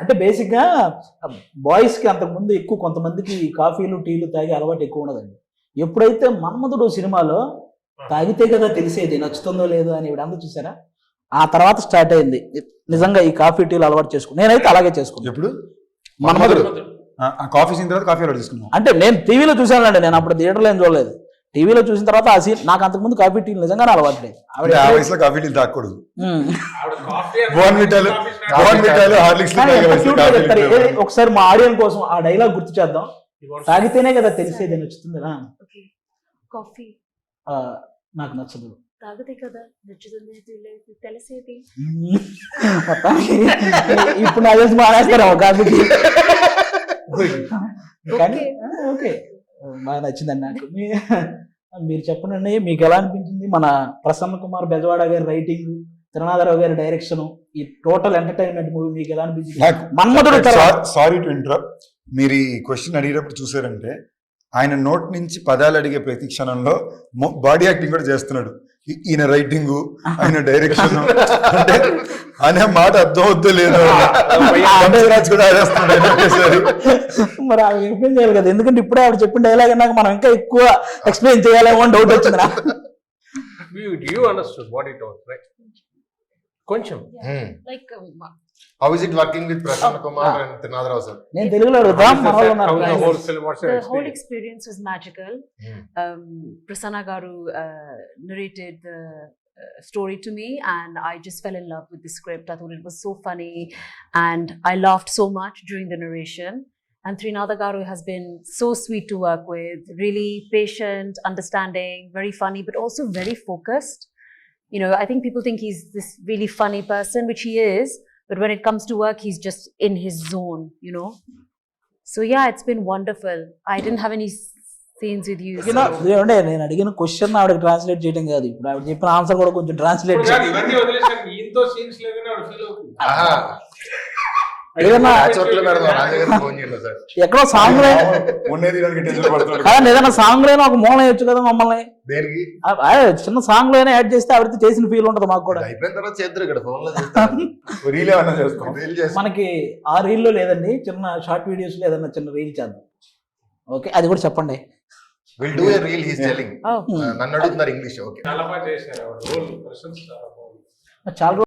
అంటే బేసిక్గా బాయ్స్కి అంతకుముందు ఎక్కువ కొంతమందికి కాఫీలు టీలు తాగే అలవాటు ఎక్కువ ఉండదండి. ఎప్పుడైతే మన్మధుడు సినిమాలో తాగితే కదా తెలిసేది నచ్చుతుందో లేదో అని ఇవిడంతా చూసారా, ఆ తర్వాత స్టార్ట్ అయింది నిజంగా ఈ కాఫీ టీలు అలవాటు చేసుకుని. నేనైతే అలాగే చేసుకున్నాను. ఎప్పుడు మన్మధుడు కాఫీ సీన్ తర్వాత కాఫీ అలవాటు చేసుకున్నాను. అంటే నేను టీవీలో చూసానండి, నేను అప్పుడు థియేటర్లో ఏం చూడలేదు. టీవీలో చూసిన తర్వాత ఆ సీన్ నాకు అంతకుముందు కాఫీ టీలు నిజంగానే అలవాటు లేదు. ఆవిడ ఆ వయసులో కాఫీ టీలు తాగకూడదు. బోర్న్విటాలు హార్లిక్స్ చెప్తారు. ఒకసారి మా ఆడియన్స్ కోసం ఆ డైలాగ్ గుర్తు చేద్దాం. తాగితేనే కదా తెలిసేది నచ్చుతుంది. కాఫీ నాకు నచ్చదు, తాగితే కదా నచ్చుతుంది తెలిసేది. మొత్తానికి ఇప్పుడు నా తెలిసి మానేస్తారు కాఫీకి. కానీ ఓకే బాగా నచ్చిందండి నాకు. మీరు చెప్పండి, మీకు ఎలా అనిపించింది మన ప్రసన్న కుమార్ బెజవాడ గారి రైటింగ్, త్రినాథరావు గారి డైరెక్షన్, ఈ టోటల్ ఎంటర్టైన్మెంట్ మూవీ మీకు ఎలా అనిపించింది? మన్మధుడు. సారీ టు ఇంటరప్ట్, మీరు ఈ క్వశ్చన్ అడిగేటప్పుడు చూసారంటే ఆయన నోట్ నుంచి పదాలు అడిగే ప్రతి క్షణంలో బాడీ యాక్టింగ్ కూడా చేస్తున్నాడు. ఈయన రైటింగ్, ఆయన డైరెక్షన్ అంటే అనే మాట అర్థం అవుద్దో లేదో కూడా ఆడేస్తున్నాడు. మరి ఆవిడ ఎక్స్ప్లెయిన్ చేయాలి కదా, ఎందుకంటే ఇప్పుడే ఆవిడ చెప్పిన డైలాగ్ నాకు మనం ఇంకా ఎక్కువ ఎక్స్ప్లెయిన్ చేయాలేమో అని డౌట్ వచ్చింది నాకు. You understood what it was, right? కొంచెం Like how is it working with Prasanna Kumar and Trinadharao sir? నేను తెలుగులో అడుగుతాం. the whole experience was magical. Prasanna Garu narrated the story to me and I just fell in love with the script. I thought it was so funny and I laughed so much during the narration. And Trinadha Garu has been so sweet to work with, really patient, understanding, very funny, but also very focused. You know, I think people think he's this really funny person, which he is, but when it comes to work, he's just in his zone, you know. So yeah, it's been wonderful. I didn't have any scenes with you. నేను అడిగిన question ఆవిడకి translate చేయడం కాదు, ఇప్పుడు ఆవిడ చెప్పిన answer కూడా కొంచెం ట్రాన్స్లేట్ ఎక్కడో సాంగ్ ఏదైనా సాంగ్ లోనే ఒక మూలం వేయచ్చు కదా మమ్మల్ని. చిన్న సాంగ్ లోనే యాడ్ చేస్తే ఆవిడతో చేసిన ఫీల్ ఉంటది మాకు కూడా. మనకి ఆ రీల్ లో లేదండి, చిన్న షార్ట్ వీడియోస్ లో ఏదన్నా చిన్న రీల్ చేద్దాం. ఓకే, అది కూడా చెప్పండి. We'll do a reel, he's telling. Oh. నన్ను అడుగుతున్నారు ఇంగ్లీష్. ఓకే, చాలా బాగా చేశారు. చాలా